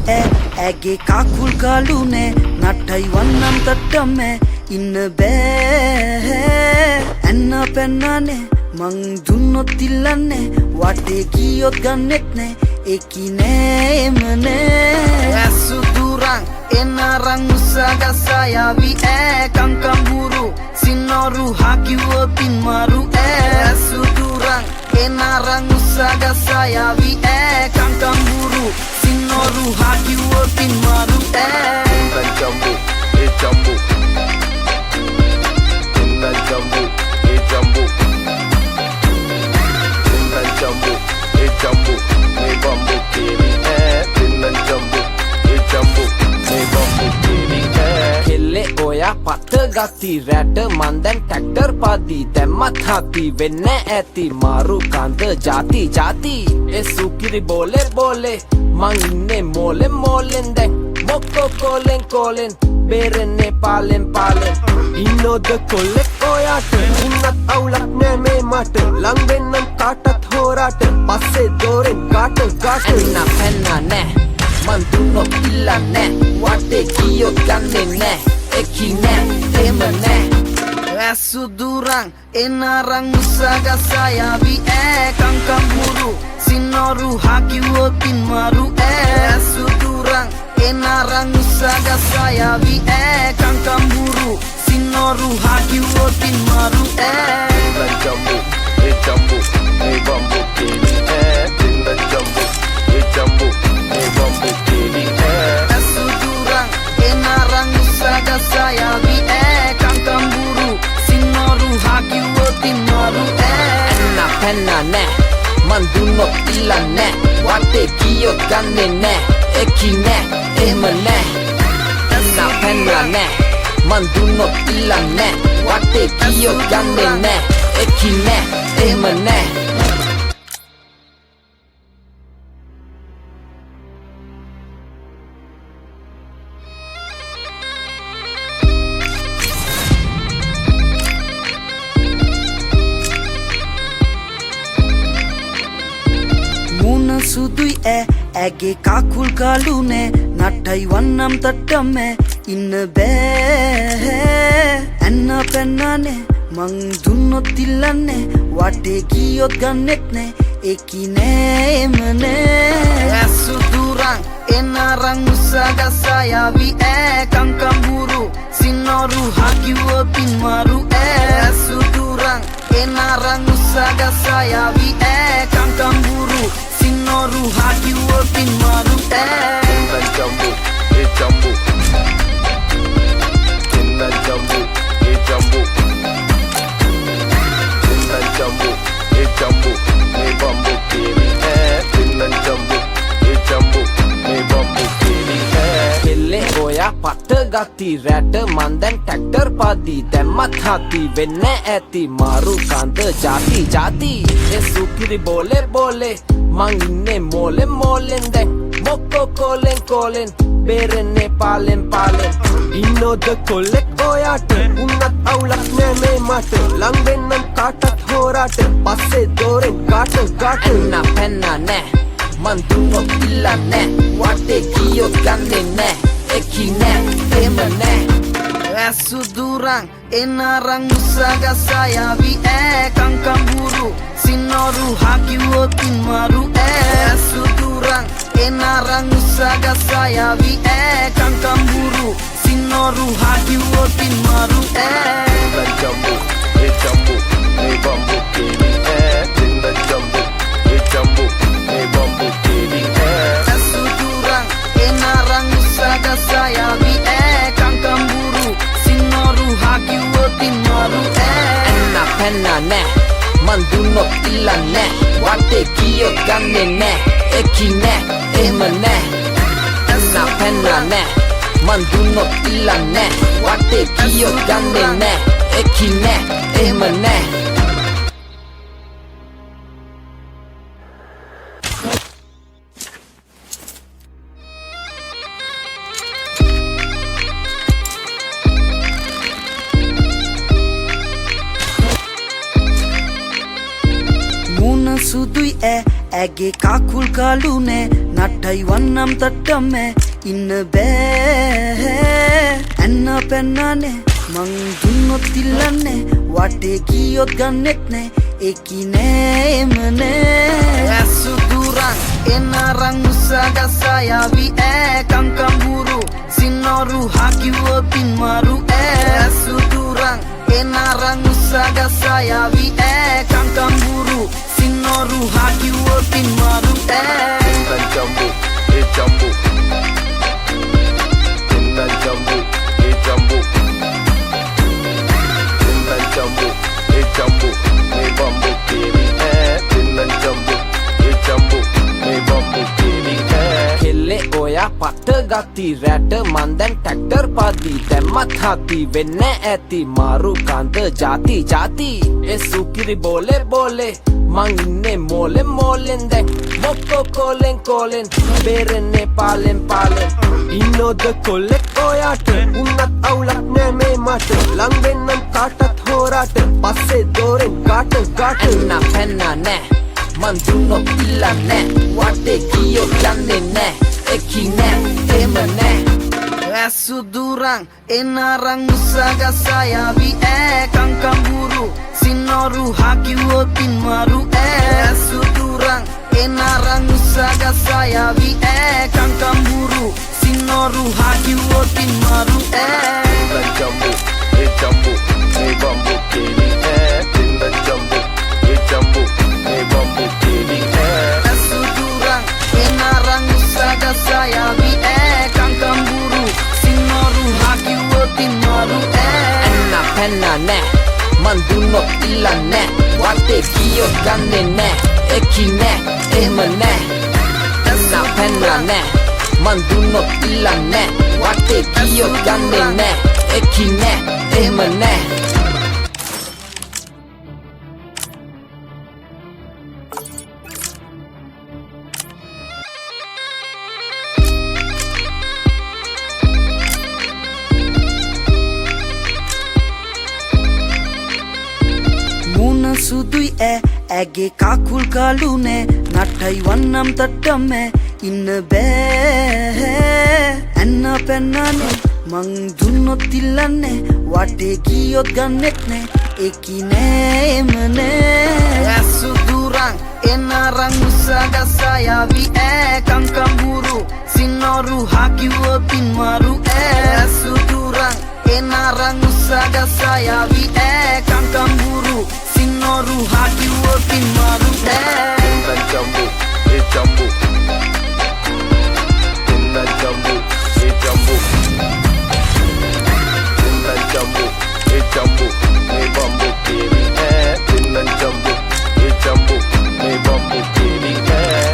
ඇගේ කකුල් කලුනේ නට්ටයි වන්නම් තට්ටමේ ඉන්න බෑ ඇන්න පැන්නනේ මං දුන්නොත් ඉල්ලන්නේ වටේ ගියොත් ගන්නෙත් නෑ ඒකි නෑමනේ ඇසු දුරන් එනරන් උසගසයාවි කංකම්බුරු සින්නොරු හකිවොතින් මරු ඇසු දුරන් එනරන් උසගසයාවි කංකම්බුරු සින්නොරු හකිවොතින් මරු Jumbo, hey jumbo. In that jumbo, hey jumbo. In that jumbo, hey jumbo. Me bambo kiri in that jumbo, hey jumbo. Me bambo kiri Kelle oya patta gati rat mandan tractor padi demmat hati venne ඇති maru kanda jati jati e sukiri bole bole man inne mole molen den mokko kolen kolen berenne palen palen innod kollek oyata innat awulak ne me mata lang wennam kaatat horata passe doren gata gata enna penna ne man dunnot illa ne wate kiyot ganne ne eki ne ema ne ඇසු දුරන් එනරන් උසගසයාවි කංකම්බුරු සින්නොරු හකිවොතින් මරු ඇසු දුරන් එනරන් උසගසයාවි කංකම්බුරු සින්නොරු හකිවොතින් මරු that jumbo, hey jumbo. Me bambo kiri in that jumbo, hey jumbo. Me bambo kiri ඇසු දුරන් එනරන් උසගසයාවි කංකම්බුරු සින්නොරු හකිවොතින් මරු enna penna ne man dunnot illa ne wate kiyot ganne ne eki ne ema ne enna penna ne man dunnot illa ne wate kiyot ganne ne eki ne ema ne සුදුයි ඇගේ කකුල් කලුනේ නට්ටයි වන්නම් තට්ටමේ ඉන්න බෑ ඇන්න පැන්නනේ මං දුන්නොත් ඉල්ලන්නේ වටේ ගියොත් ගන්නෙත් නෑ ඒකි නෑමනේ ඇසු දුරන් එනරන් උසගසයාවි කංකම්බුරු සින්නොරු හකිවොතින් මරු ඇසු දුරන් එනරන් උසගසයාවි කංකම්බුරු සින්නොරු හකිවොතින් මරු in that jumbo, hey jumbo. In that jumbo, hey jumbo. In that jumbo, hey jumbo. Me bambo kiri in that jumbo, hey jumbo. Me bambo kiri kelle oya patta gati rat mandan tractor padi demmat hati venne ඇති maru kanda jati jati e sukiri bole bole man inne mole molen den mokko kolen kolen berenne palen palen innod kollek oyata unnat awulak ne me mata lang wennam kaatat horata passe doren gata gata enna penna ne man dunnot illa ne wate kiyot ganne ne eki ne ema ne ඇසු දුරන් එනරන් උසගසයාවි කංකම්බුරු සින්නොරු හකිවොතින් මරු ඇසු දුරන් එනරන් උසගසයාවි කංකම්බුරු සින්නොරු හකිවොතින් මරු that jumbo, hey jumbo. Me bambo kiri in that jumbo, hey jumbo. Me bambo kiri ඇසු දුරන් එනරන් උසගසයාවි කංකම්බුරු සින්නොරු හකිවොතින් මරු enna penna ne man dunnot illa ne wate kiyot ganne ne eki ne ema ne enna penna ne man dunnot illa ne wate kiyot ganne ne eki ne ema ne සුදුයි ඇගේ කාකුල් කාලුනේ නට්ටයි වන්නම් තට්ටම්මේ ඉන්න බෑ ඇන්න පැන්නනේ මං දුන්නොත් ඉල්ලන්නේ වටේ ගියොත් ගන්නෙත් නෑ ඒකි නෑ එමනේ ඇසුදුරන් එනරන් උසගසයාවි කංකම්බුරු සින්නොරු හකිවොතින් මරු ඇසුදුරන් එනරන් උසගසයාවි කංකම්බුරු සින්නොරු හකිවොතින් මරු Inna jambu, e jambu. Inna jambu, e jambu. Inna jambu, e jambu. Me bambu kiri Inna jambu, e jambu. Me bambu kiri කෙල්ලේ ඔයා පට ගති රැට මන්දැන් ටැක්ටර් පදී දැම්මත් හති වෙන්න ඇති මාරු කන්ද ජාති ජාති ඒ සුකිරි බෝලේ බෝලේ මං ඉන්නේ මෝලෙන් මෝලෙන් දැන් මොක්කෝ කෝලෙන් කෝලෙන් බේරෙන්නේ පාලෙන් පාලෙන් ඉන්නෝද කොල්ලෙක් ඔයාට උන්නත් අවුලක් නෑ මේ මට ලං වෙන්නම් කාටත් හෝරාට පස්සේ දෝරෙන් ගාට ගාට එන්න පැන්න නෑ Man dunno illanne Wate kiyo yanne ne Eki ne Ema ne ඇසුදුරන් එනරන් උසගසයාවි කංකම්බුරු සින්නොරු හකිවොතින් මරු ඇසුදුරන් එනරන් උසගසයාවි කංකම්බුරු සින්නොරු හකිවොතින් මරු Inna jambu, e jambu. Me bambu kiri Inna jambu, e jambu. Me bambu kiri ඇසුදුරන් එනරන් උසගසයාවි කංකම්බුරු සින්නොරු හකිවොතින් මරු Enna penna ne Man dunno illanne Wate kiyo ganne ne Eki ne Ema ne Enna penna ne Man dunno illanne Wate kiyo ganne ne Eki ne Ema ne සුදුයි ඇගේ කාකුල් කාලුනේ නට්ටයි වන්නම් තට්ටම්මේ ඉන්න බෑ ඇන්න පැන්නනේ මං දුන්නොත් ඉල්ලන්නේ වටේ ගියොත් ගන්නෙත් නෑ ඒකි නෑ එමනේ ඇසුදුරන් එනරන් උසගසයාවි කංකම්බුරු සින්නොරු හකිවොතින් මරු ඇසුදුරන් එනරන් උසගසයාවි කංකම්බුරු සින්නොරු හකිවොතින් මරු Inna jambu, e jambu. Inna jambu, e jambu. Inna jambu, e jambu. Me bambu kiri Inna jambu, e jambu. Me bambu kiri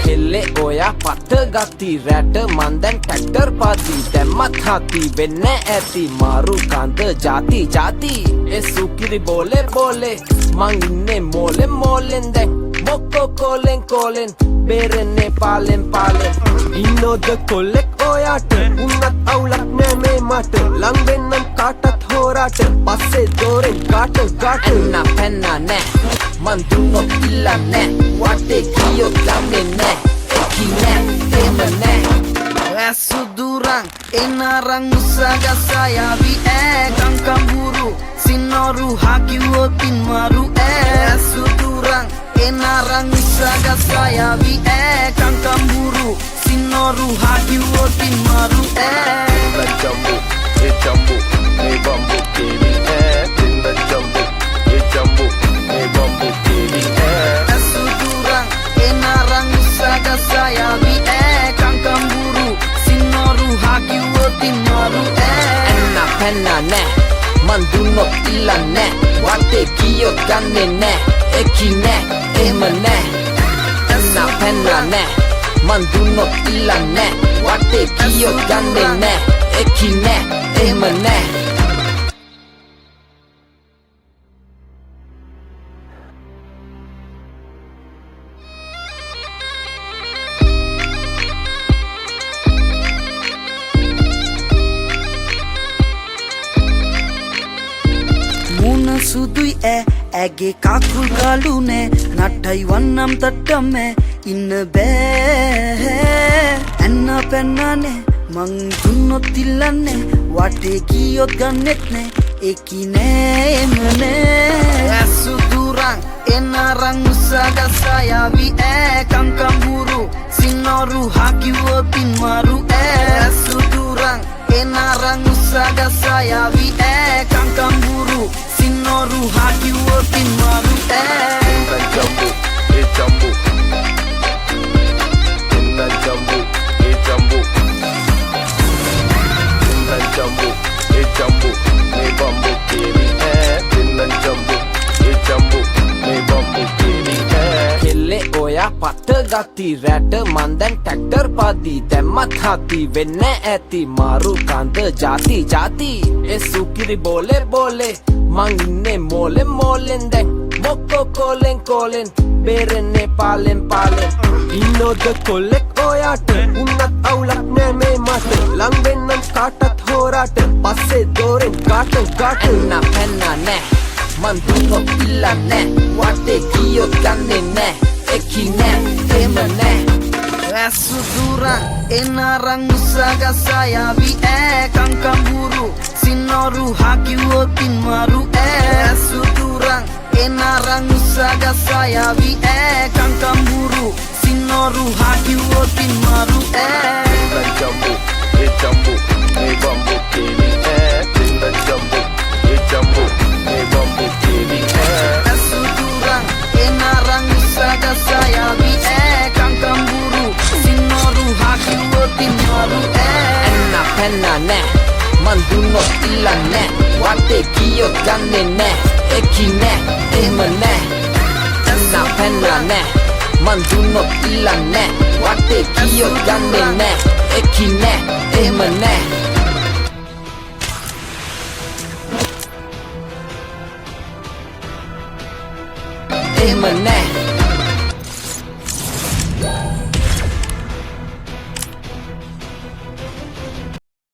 කෙල්ලේ ඔයා පට ගති රැට මන්දැන් ටැක්ටර් පදී දැම්මත් හති වෙන්න ඇති මාරු කන්ද ජාති ජාති ඒ සුකිරි බෝලේ බෝලේ මං ඉන්නේ මෝලෙන් මෝලෙන් දැන් මොක්කෝ කෝලෙන් කෝලෙන් බේරෙන්නේ පාලෙන් පාලෙන් ඉන්නෝද කොල්ලෙක් ඔයාට උන්නත් අවුලක් නෑ මේ මට ලං වෙන්නම් කාටත් හෝරාට පස්සේ දෝරෙන් ගාට ගාට එන්න පැන්න නෑ Man dunno illanne Wate kiyo ganne ne Eki ne Ema ne ඇසුදුරන් එනරන් උසගසයාවි කංකම්බුරු සින්නොරු හකිවොතින් මරු ඇසුදුරන් එනරන් උසගසයාවි කංකම්බුරු සින්නොරු හකිවොතින් මරු Inna jambu, e jambu. Me bambu kiri Inna jambu, e jambu. Me bambu kiri ඇසුදුරන් එනරන් උසගසයාවි කංකම්බුරු සින්නොරු හකිවොතින් මරු Enna penna ne Man dunno illanne Wate kiyo ganne ne Eki ne Ema ne Enna penna ne Man dunno illanne Wate kiyo ganne ne Eki ne Ema ne සුදුයි ඇගේ කාකුල් කාලුනේ නට්ටයි වන්නම් තට්ටම්මේ ඉන්න බෑ ඇන්න පැන්නනේ මං දුන්නොත් ඉල්ලන්නේ වටේ ගියොත් ගන්නෙත් නෑ ඒකි නෑ එමනේ ඇසුදුරන් එනරන් උසගසයාවි කංකම්බුරු සින්නොරු හකිවොතින් මරු ඇසුදුරන් එනරන් උසගසයාවි කංකම්බුරු සින්නොරු හකිවොතින් මරු Inna jambu, e jambu. Inna jambu, e jambu. Inna jambu, e jambu. Me bambu kiri Inna jambu, e jambu. Me bambu kiri කෙල්ලේ ඔයා පට ගති රැට මන්දැන් ටැක්ටර් පදී දැම්මත් හති වෙන්න ඇති මාරු කන්ද ජාති ජාති ඒ සුකිරි බෝලේ බෝලේ මං ඉන්නේ මෝලෙන් මෝලෙන් දැන් මොක්කෝ කෝලෙන් කෝලෙන් බේරෙන්නේ පාලෙන් පාලෙන් ඉන්නෝද කොල්ලෙක් ඔයාට උන්නත් අවුලක් නෑ මේ මට ලං වෙන්නම් කාටත් හෝරාට පස්සේ දෝරෙන් කාට කාට එන්න පැන්න නෑ මන් දුන්නොත් ඉල්ලන්නේ වටේ ගියොත් ගන්නෙ නෑ ඒකි නෑ එහෙම නෑ ඇසුදුරන් එනරන් උසගසයාවි කංකම්බුරු සින්නොරු හකිවොතින් මරු ඇසුදුරන් එනරන් උසගසයාවි කංකම්බුරු සින්නොරු හකිවොතින් මරු Inna jambu, e jambu. Me bambu kiri Inna jambu, e jambu. Me bambu kiri ඇසුදුරන් එනරන් උසගසයාවි කංකම්බුරු සින්නොරු හකිවොතින් මරු එන්න පැන්න නෑ මන් දුන්නොත් ඉල්ලන්නේ වටේ ගියොත් ගන්නෙ නෑ ඒකි නෑ එහෙම නෑ එන්න පැන්න නෑ මන් දුන්නොත් ඉල්ලන්නේ වටේ ගියොත් ගන්නෙ නෑ ඒකි නෑ එහෙම නෑ